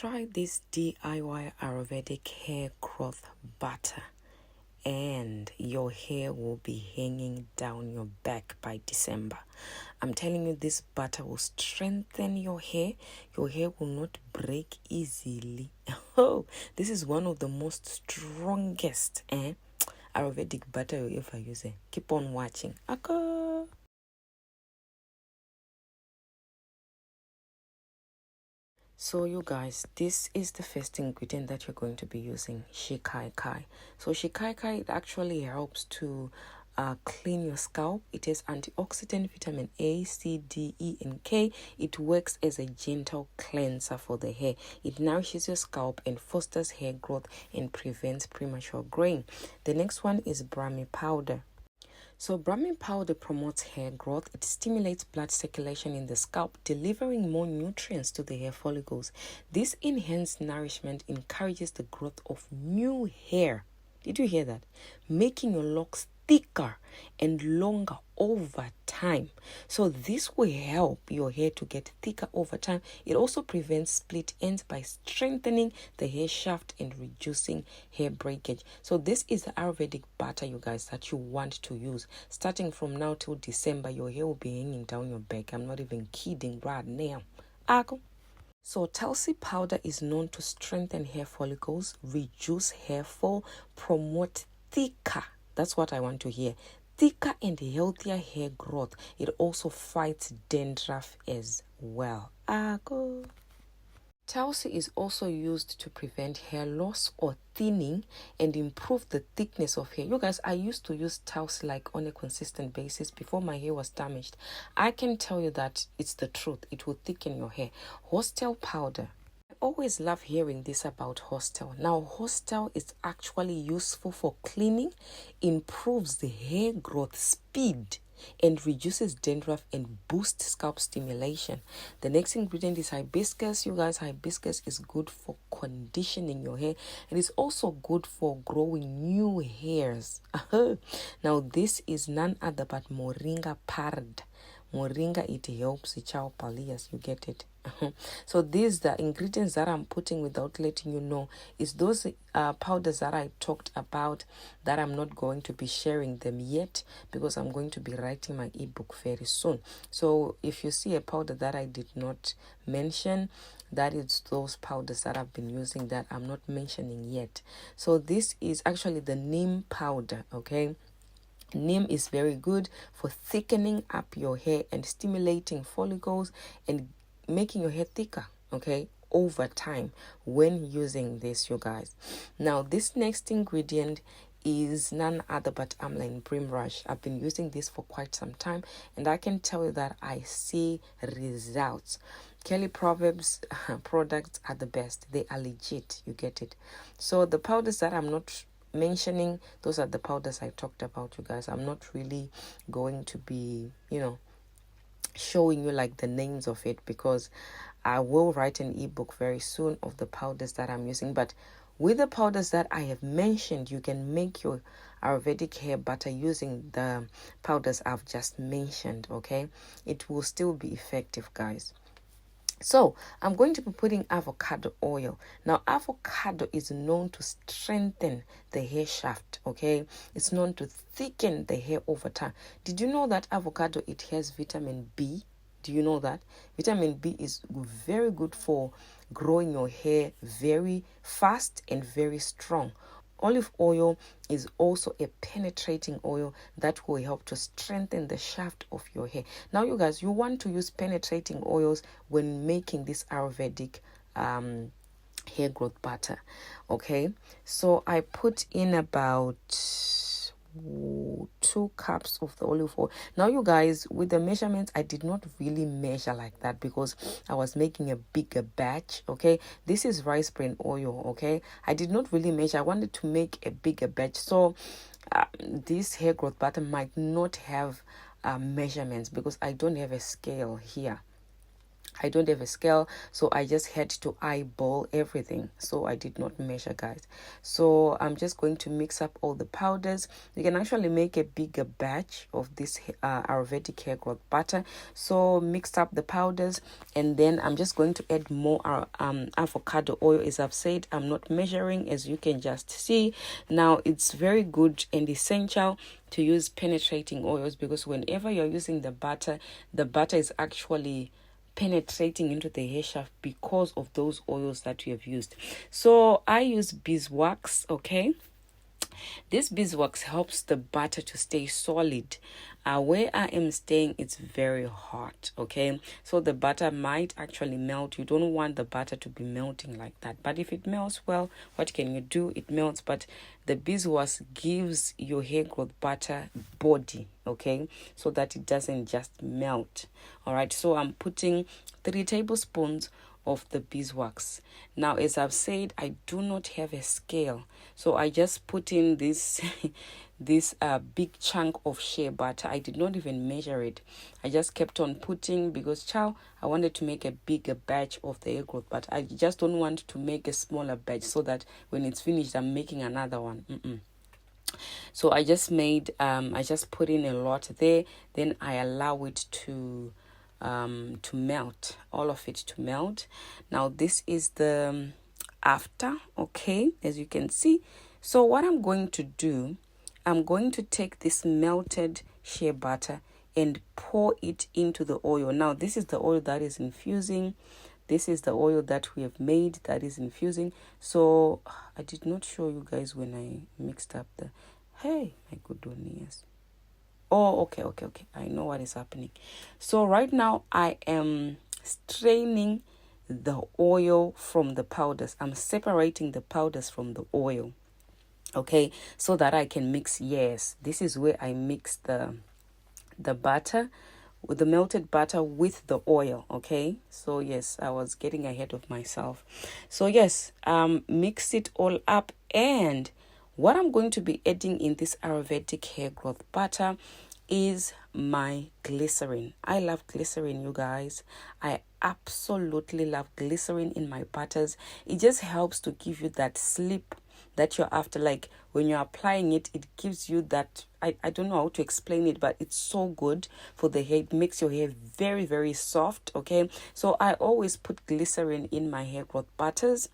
try this DIY Ayurvedic hair growth butter and your hair will be hanging down your back by December. I'm telling you, this butter will strengthen your hair. Your hair will not break easily. Oh, this is one of the most strongest Ayurvedic butter you ever use. Keep on watching. Okay. So you guys, this is the first ingredient that you're going to be using, shikaikai. So shikaikai, it actually helps to clean your scalp. It has antioxidant, vitamin A, C, D, E, and K. It works as a gentle cleanser for the hair. It nourishes your scalp and fosters hair growth and prevents premature graying. The next one is Brahmi powder. So Brahmi powder promotes hair growth. It stimulates blood circulation in the scalp, delivering more nutrients to the hair follicles. This enhanced nourishment encourages the growth of new hair. Did you hear that? Making your locks thicker and longer over time. So this will help your hair to get thicker over time. It also prevents split ends by strengthening the hair shaft and reducing hair breakage. So this is the Ayurvedic butter, you guys, that you want to use. Starting from now till December, your hair will be hanging down your back. I'm not even kidding right now. So Tulsi powder is known to strengthen hair follicles, reduce hair fall, promote thicker. That's what I want to hear. Thicker and healthier hair growth. It also fights dandruff as well. Tulsi is also used to prevent hair loss or thinning and improve the thickness of hair. You guys, I used to use Tulsi like on a consistent basis before my hair was damaged. I can tell you that it's the truth. It will thicken your hair. Hostel powder. I always love hearing this about hostel. Now, hostel is actually useful for cleaning, improves the hair growth speed, and reduces dandruff and boosts scalp stimulation. The next ingredient is hibiscus. You guys, hibiscus is good for conditioning your hair. It is also good for growing new hairs. Now, this is none other but Moringa pard. Moringa, it helps the chow palias. You get it? So these the ingredients that I'm putting without letting you know is those powders that I talked about that I'm not going to be sharing them yet because I'm going to be writing my ebook very soon. So if you see a powder that I did not mention, that is those powders that I've been using that I'm not mentioning yet. So this is actually the neem powder, okay? Neem is very good for thickening up your hair and stimulating follicles and making your hair thicker, okay, over time when using this, you guys. Now, this next ingredient is none other but amla and brimrush. I've been using this for quite some time, and I can tell you that I see results. Kelly Proverbs products are the best. They are legit. You get it? So the powders that I'm not mentioning, those are the powders I talked about, you guys. I'm not really going to be, showing you like the names of it because I will write an ebook very soon of the powders that I'm using. But with the powders that I have mentioned, you can make your Ayurvedic hair butter using the powders I've just mentioned, okay? It will still be effective, guys. So I'm going to be putting avocado oil. Now, avocado is known to strengthen the hair shaft, okay? It's known to thicken the hair over time. Did you know that avocado, it has vitamin B? Do you know that? Vitamin B is very good for growing your hair very fast and very strong. Olive oil is also a penetrating oil that will help to strengthen the shaft of your hair. Now, you guys, you want to use penetrating oils when making this Ayurvedic hair growth butter, okay? So I put in about 2 cups of the olive oil. Now, you guys, with the measurements, I did not really measure like that because I was making a bigger batch, okay? This is rice bran oil, okay? I did not really measure. I wanted to make a bigger batch. So this hair growth butter might not have measurements because I don't have a scale here. I don't have a scale, so I just had to eyeball everything. So I did not measure, guys. So I'm just going to mix up all the powders. You can actually make a bigger batch of this Ayurvedic hair growth butter. So mix up the powders, and then I'm just going to add more avocado oil. As I've said, I'm not measuring, as you can just see. Now, it's very good and essential to use penetrating oils, because whenever you're using the butter is actually penetrating into the hair shaft because of those oils that you have used. So I use beeswax. Okay, this beeswax helps the butter to stay solid. Where I am staying, it's very hot. Okay, so the butter might actually melt. You don't want the butter to be melting like that, but if it melts, well, what can you do? It melts, but the beeswax gives your hair growth butter body, okay, so that it doesn't just melt. All right, so I'm putting 3 tablespoons of the beeswax. Now, as I've said, I do not have a scale, so I just put in this this big chunk of shea butter. I did not even measure it. I just kept on putting, because I wanted to make a bigger batch of the hair growth, but I just don't want to make a smaller batch, so that when it's finished I'm making another one. So I just put in a lot there, then I allow it to melt, all of it to melt. Now this is the after, okay, as you can see. So what I'm going to do, I'm going to take this melted shea butter and pour it into the oil. Now this is the oil that is infusing. This is the oil that we have made that is infusing. So I did not show you guys when I mixed up the, hey, my good one, yes. Oh, okay. I know what is happening. So right now I am straining the oil from the powders. I'm separating the powders from the oil. Okay, so that I can mix. Yes, this is where I mix the butter, with the melted butter with the oil. Okay, so yes, I was getting ahead of myself. So yes, mix it all up, and what I'm going to be adding in this Ayurvedic hair growth butter is my glycerin. I love glycerin, you guys. I absolutely love glycerin in my butters. It just helps to give you that slip that you're after. Like when you're applying it, it gives you that, I don't know how to explain it, but it's so good for the hair. It makes your hair very, very soft. Okay, so I always put glycerin in my hair growth butters.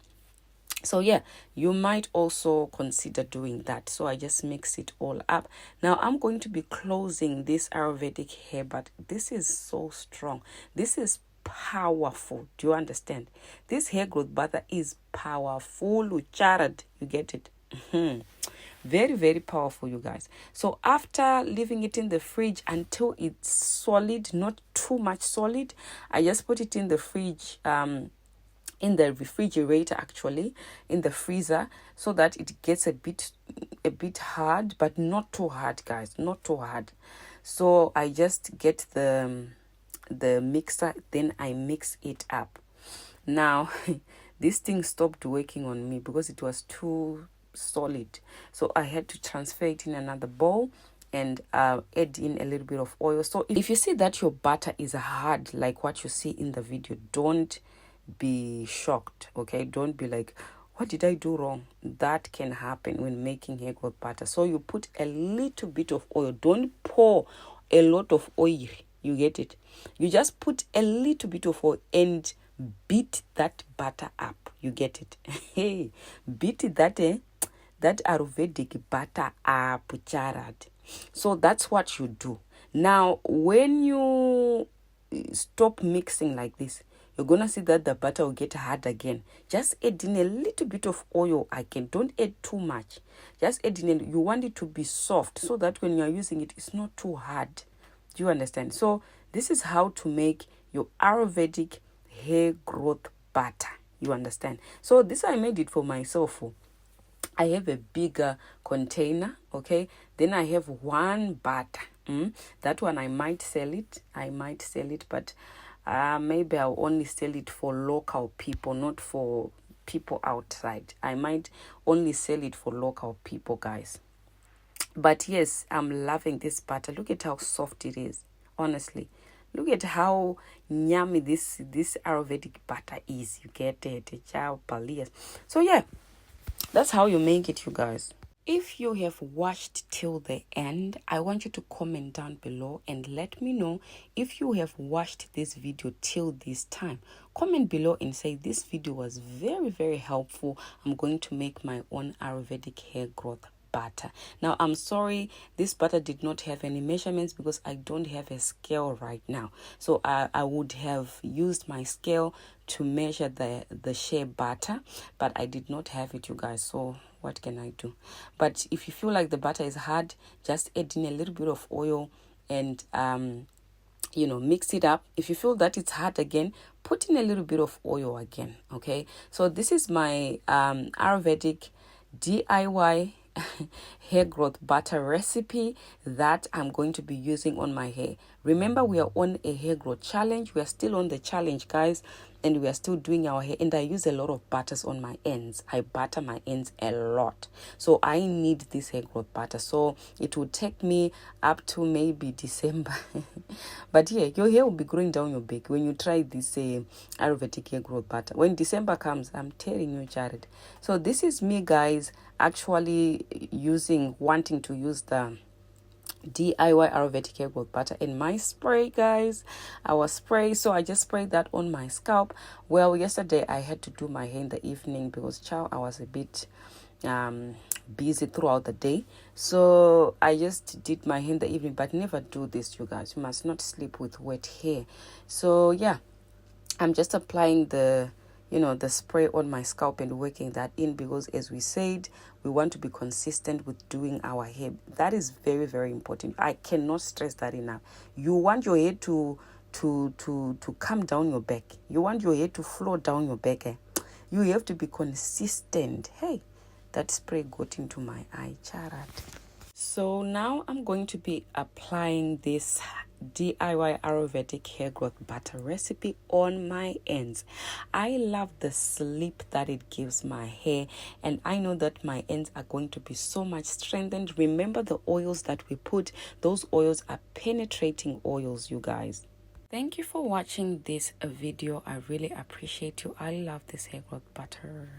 So yeah, you might also consider doing that. So I just mix it all up. Now I'm going to be closing this Ayurvedic hair, but this is so strong. This is powerful. Do you understand? This hair growth butter is powerful. Charad, you get it? Very, very powerful, you guys. So after leaving it in the fridge until it's solid, not too much solid, I just put it in the fridge, in the refrigerator, actually in the freezer, so that it gets a bit hard, but not too hard, guys, not too hard. So I just get the mixer, then I mix it up. Now this thing stopped working on me because it was too solid, so I had to transfer it in another bowl and add in a little bit of oil. So if you see that your butter is hard like what you see in the video, don't be shocked. Okay, don't be like, what did I do wrong? That can happen when making hair growth butter. So you put a little bit of oil. Don't pour a lot of oil. You get it? You just put a little bit of oil and beat that butter up. You get it? Hey, beat that that Ayurvedic butter up, charad. So that's what you do. Now when you stop mixing like this, you're gonna see that the butter will get hard again. Just add in a little bit of oil again. Don't add too much. Just add in. You want it to be soft so that when you're using it, it's not too hard. Do you understand? So this is how to make your Ayurvedic hair growth butter. You understand? So this I made it for myself. I have a bigger container. Okay, then I have one butter. That one I might sell it. But maybe I'll only sell it for local people, not for people outside. I might only sell it for local people, guys. But yes, I'm loving this butter. Look at how soft it is. Honestly, Look at how yummy this Ayurvedic butter is. You get it, so yeah, that's how you make it, you guys. If you have watched till the end, I want you to comment down below and let me know if you have watched this video till this time. Comment below and say this video was very, very helpful. I'm going to make my own Ayurvedic hair growth butter. Now, I'm sorry this butter did not have any measurements because I don't have a scale right now. So I would have used my scale to measure the shea butter, but I did not have it, you guys. So what can I do? But if you feel like the butter is hard, just add in a little bit of oil and mix it up. If you feel that it's hard again, put in a little bit of oil again. Okay, so this is my Ayurvedic DIY hair growth butter recipe that I'm going to be using on my hair. Remember, we are on a hair growth challenge. We are still on the challenge, guys, and we are still doing our hair, and I use a lot of butters on my ends. I butter my ends a lot, so I need this hair growth butter. So it will take me up to maybe December but yeah, your hair will be growing down your back when you try this Ayurvedic hair growth butter. When December comes, I'm telling you, Jared. So this is me, guys, actually wanting to use the DIY Ayurvedic hair growth butter in my spray, guys. Our spray, so I just sprayed that on my scalp. Well, yesterday I had to do my hair in the evening because I was a bit busy throughout the day, so I just did my hair in the evening. But never do this, you guys. You must not sleep with wet hair. So yeah, I'm just applying the spray on my scalp and working that in, because as we said, we want to be consistent with doing our hair. That is very, very important. I cannot stress that enough. You want your hair to come down your back. You want your hair to flow down your back. You have to be consistent. Hey, that spray got into my eye, charat. So now I'm going to be applying this DIY Ayurvedic hair growth butter recipe on my ends. I love the slip that it gives my hair, and I know that my ends are going to be so much strengthened. Remember, the oils that we put, those oils are penetrating oils, you guys. Thank you for watching this video. I really appreciate you. I love this hair growth butter.